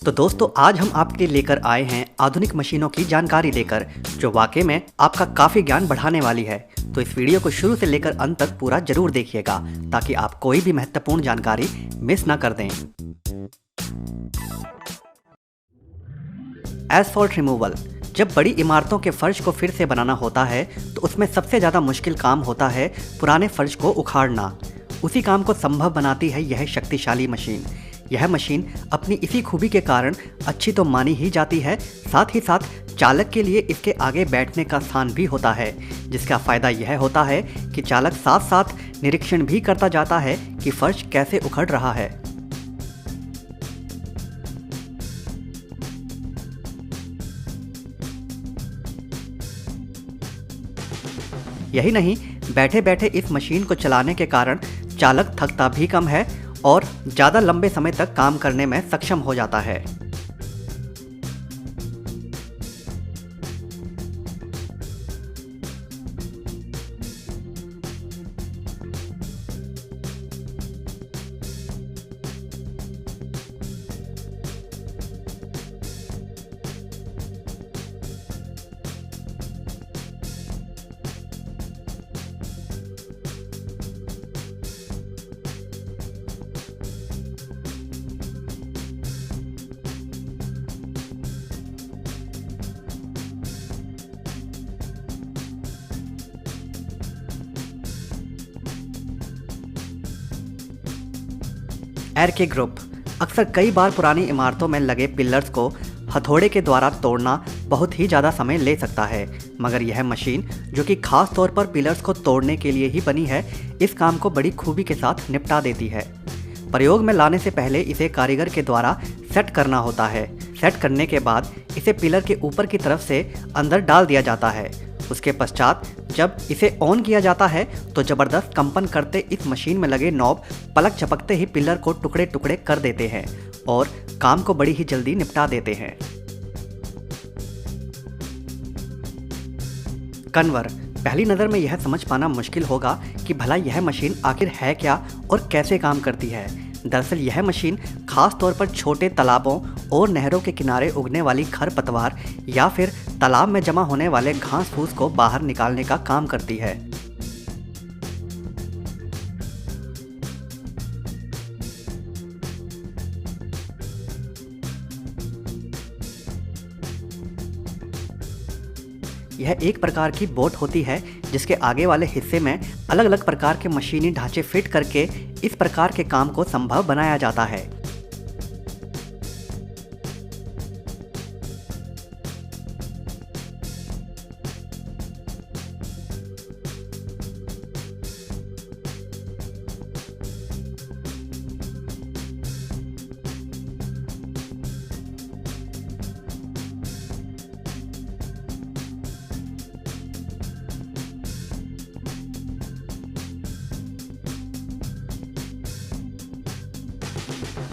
तो दोस्तों आज हम आपके लिए लेकर आए हैं आधुनिक मशीनों की जानकारी लेकर, जो वाकई में आपका काफ़ी ज्ञान बढ़ाने वाली है। तो इस वीडियो को शुरू से लेकर अंत तक पूरा जरूर देखिएगा ताकि आप कोई भी महत्वपूर्ण जानकारी मिस ना कर दें। Asphalt removal. जब बड़ी इमारतों के फर्श को फिर से बनाना होता है तो उसमें सबसे ज़्यादा मुश्किल काम होता है पुराने फर्श को उखाड़ना। उसी काम को संभव बनाती है यह शक्तिशाली मशीन। यह मशीन अपनी इसी खूबी के कारण अच्छी तो मानी ही जाती है, साथ ही साथ चालक के लिए इसके आगे बैठने का स्थान भी होता है, जिसका फ़ायदा यह होता है कि चालक साथ साथ निरीक्षण भी करता जाता है कि फर्श कैसे उखड़ रहा है। यही नहीं, बैठे बैठे इस मशीन को चलाने के कारण चालक थकता भी कम है और ज़्यादा लंबे समय तक काम करने में सक्षम हो जाता है। एयर के ग्रुप। अक्सर कई बार पुरानी इमारतों में लगे पिलर्स को हथौड़े के द्वारा तोड़ना बहुत ही ज़्यादा समय ले सकता है, मगर यह मशीन जो कि खास तौर पर पिलर्स को तोड़ने के लिए ही बनी है, इस काम को बड़ी खूबी के साथ निपटा देती है। प्रयोग में लाने से पहले इसे कारीगर के द्वारा सेट करना होता है। सेट करने के बाद इसे पिलर के ऊपर की तरफ से अंदर डाल दिया जाता है। उसके पश्चात जब इसे ऑन किया जाता है तो ज़बरदस्त कंपन करते इस मशीन में लगे नॉब पलक झपकते ही पिलर को टुकड़े टुकड़े कर देते हैं और काम को बड़ी ही जल्दी निपटा देते हैं। कन्वर। पहली नज़र में यह समझ पाना मुश्किल होगा कि भला यह मशीन आखिर है क्या और कैसे काम करती है। दरअसल यह मशीन खास तौर पर छोटे तालाबों और नहरों के किनारे उगने वाली खरपतवार या फिर तालाब में जमा होने वाले घास फूस को बाहर निकालने का काम करती है। यह एक प्रकार की बोट होती है जिसके आगे वाले हिस्से में अलग अलग प्रकार के मशीनी ढांचे फिट करके इस प्रकार के काम को संभव बनाया जाता है।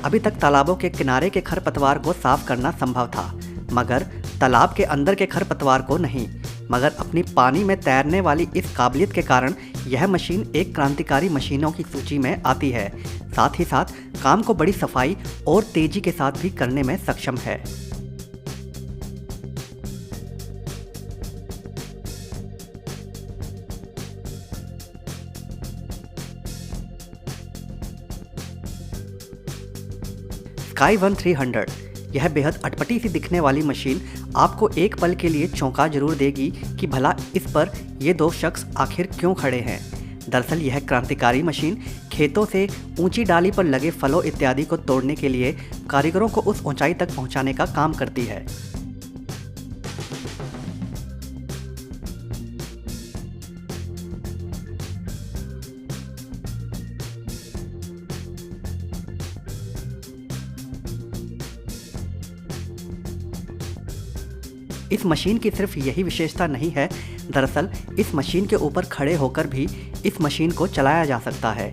अभी तक तालाबों के किनारे के खरपतवार को साफ करना संभव था, मगर तालाब के अंदर के खरपतवार को नहीं। मगर अपनी पानी में तैरने वाली इस काबिलियत के कारण यह मशीन एक क्रांतिकारी मशीनों की सूची में आती है। साथ ही साथ काम को बड़ी सफाई और तेजी के साथ भी करने में सक्षम है। स्काई 1300। यह बेहद अटपटी सी दिखने वाली मशीन आपको एक पल के लिए चौंका जरूर देगी कि भला इस पर ये दो शख्स आखिर क्यों खड़े हैं। दरअसल यह क्रांतिकारी मशीन खेतों से ऊंची डाली पर लगे फलों इत्यादि को तोड़ने के लिए कारीगरों को उस ऊंचाई तक पहुंचाने का काम करती है। इस मशीन की सिर्फ यही विशेषता नहीं है, दरअसल इस मशीन के ऊपर खड़े होकर भी इस मशीन को चलाया जा सकता है।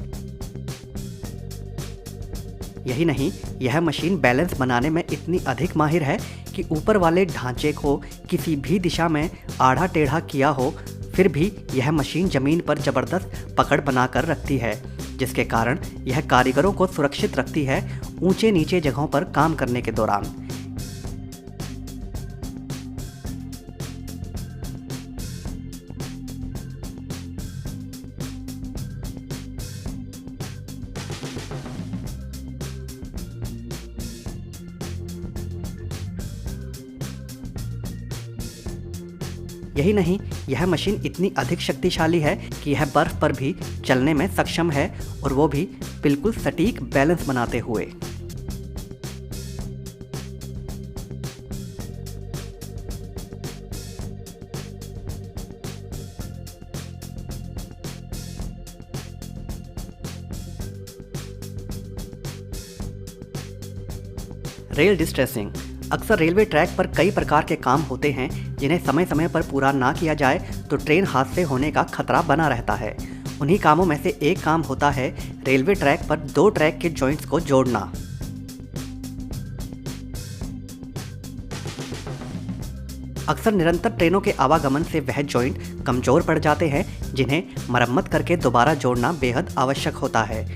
यही नहीं, यह मशीन बैलेंस बनाने में इतनी अधिक माहिर है कि ऊपर वाले ढांचे को किसी भी दिशा में आड़ा टेढ़ा किया हो, फिर भी यह मशीन जमीन पर जबरदस्त पकड़ बनाकर रखती है, जिसके कारण यह कारीगरों को सुरक्षित रखती है ऊंचे नीचे जगहों पर काम करने के दौरान। यही नहीं, यह मशीन इतनी अधिक शक्तिशाली है कि यह बर्फ पर भी चलने में सक्षम है, और वो भी बिल्कुल सटीक बैलेंस बनाते हुए। Rail distressing. अक्सर रेलवे ट्रैक पर कई प्रकार के काम होते हैं जिन्हें समय समय पर पूरा ना किया जाए तो ट्रेन हादसे होने का खतरा बना रहता है। उन्हीं कामों में से एक काम होता है रेलवे ट्रैक पर दो ट्रैक के जॉइंट्स को जोड़ना। अक्सर निरंतर ट्रेनों के आवागमन से वह जॉइंट कमजोर पड़ जाते हैं, जिन्हें मरम्मत करके दोबारा जोड़ना बेहद आवश्यक होता है।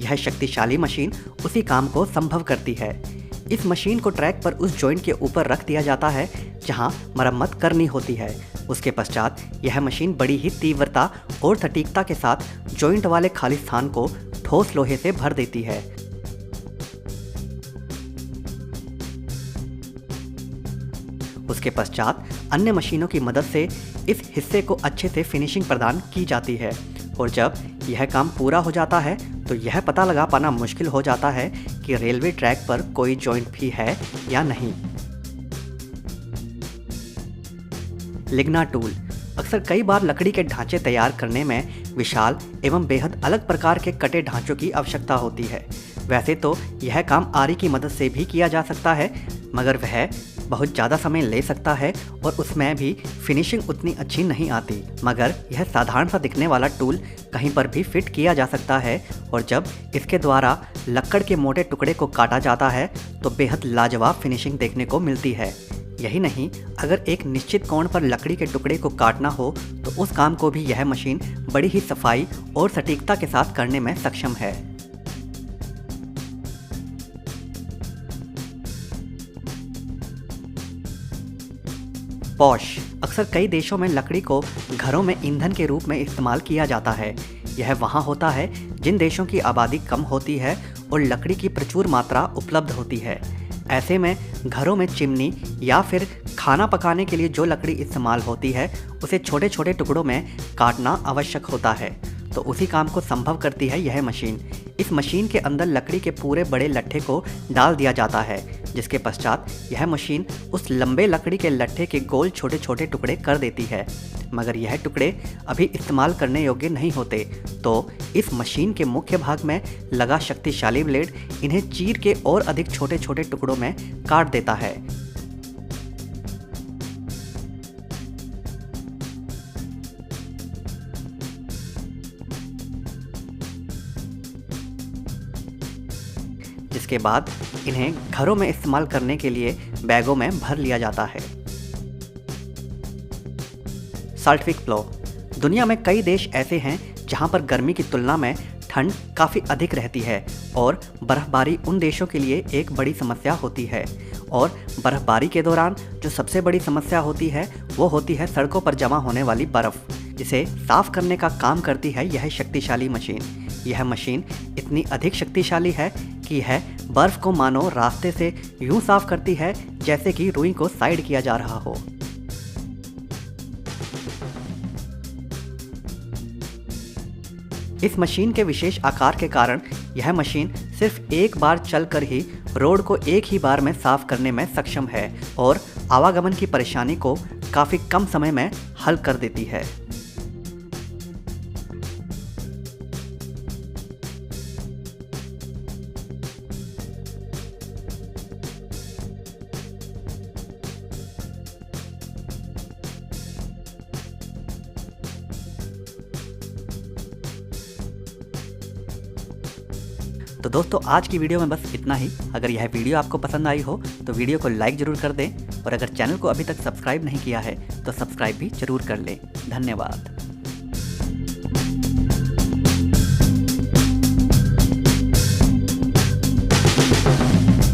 यह शक्तिशाली मशीन उसी काम को संभव करती है। इस मशीन को ट्रैक पर उस जॉइंट के ऊपर रख दिया जाता है जहां मरम्मत करनी होती है। उसके पश्चात यह मशीन बड़ी ही तीव्रता और सटीकता के साथ जॉइंट वाले खाली स्थान को ठोस लोहे से भर देती है। उसके पश्चात अन्य मशीनों की मदद से इस हिस्से को अच्छे से फिनिशिंग प्रदान की जाती है, और जब यह काम पूरा हो जाता है तो यह पता लगा पाना मुश्किल हो जाता है कि रेलवे ट्रैक पर कोई जॉइंट भी है या नहीं। लिग्ना टूल। अक्सर कई बार लकड़ी के ढांचे तैयार करने में विशाल एवं बेहद अलग प्रकार के कटे ढांचों की आवश्यकता होती है। वैसे तो यह काम आरी की मदद से भी किया जा सकता है, मगर वह बहुत ज़्यादा समय ले सकता है और उसमें भी फिनिशिंग उतनी अच्छी नहीं आती। मगर यह साधारण सा दिखने वाला टूल कहीं पर भी फिट किया जा सकता है, और जब इसके द्वारा लकड़ के मोटे टुकड़े को काटा जाता है तो बेहद लाजवाब फिनिशिंग देखने को मिलती है। यही नहीं, अगर एक निश्चित कोण पर लकड़ी के टुकड़े को काटना हो तो उस काम को भी यह मशीन बड़ी ही सफाई और सटीकता के साथ करने में सक्षम है। पॉश। अक्सर कई देशों में लकड़ी को घरों में ईंधन के रूप में इस्तेमाल किया जाता है। यह वहाँ होता है जिन देशों की आबादी कम होती है और लकड़ी की प्रचुर मात्रा उपलब्ध होती है। ऐसे में घरों में चिमनी या फिर खाना पकाने के लिए जो लकड़ी इस्तेमाल होती है उसे छोटे छोटे टुकड़ों में काटना आवश्यक होता है, तो उसी काम को संभव करती है यह मशीन। इस मशीन के अंदर लकड़ी के पूरे बड़े लट्ठे को डाल दिया जाता है, जिसके पश्चात यह मशीन उस लंबे लकड़ी के लट्ठे के गोल छोटे छोटे टुकड़े कर देती है। मगर यह टुकड़े अभी इस्तेमाल करने योग्य नहीं होते, तो इस मशीन के मुख्य भाग में लगा शक्तिशाली ब्लेड इन्हें चीर के और अधिक छोटे छोटे टुकड़ों में काट देता है। जिसके बाद इन्हें घरों में इस्तेमाल करने के लिए बैगों में भर लिया जाता है। साल्टविक प्लो। दुनिया में कई देश ऐसे हैं जहां पर गर्मी की तुलना में ठंड काफ़ी अधिक रहती है और बर्फबारी उन देशों के लिए एक बड़ी समस्या होती है। और बर्फबारी के दौरान जो सबसे बड़ी समस्या होती है वो होती है सड़कों पर जमा होने वाली बर्फ़, जिसे साफ करने का काम करती है यह शक्तिशाली मशीन। यह मशीन इतनी अधिक शक्तिशाली है कि यह बर्फ़ को मानो रास्ते से यूं साफ करती है जैसे कि रुई को साइड किया जा रहा हो। इस मशीन के विशेष आकार के कारण यह मशीन सिर्फ एक बार चलकर ही रोड को एक ही बार में साफ करने में सक्षम है और आवागमन की परेशानी को काफ़ी कम समय में हल कर देती है। तो दोस्तों आज की वीडियो में बस इतना ही। अगर यह वीडियो आपको पसंद आई हो तो वीडियो को लाइक ज़रूर कर दें, और अगर चैनल को अभी तक सब्सक्राइब नहीं किया है तो सब्सक्राइब भी ज़रूर कर लें। धन्यवाद।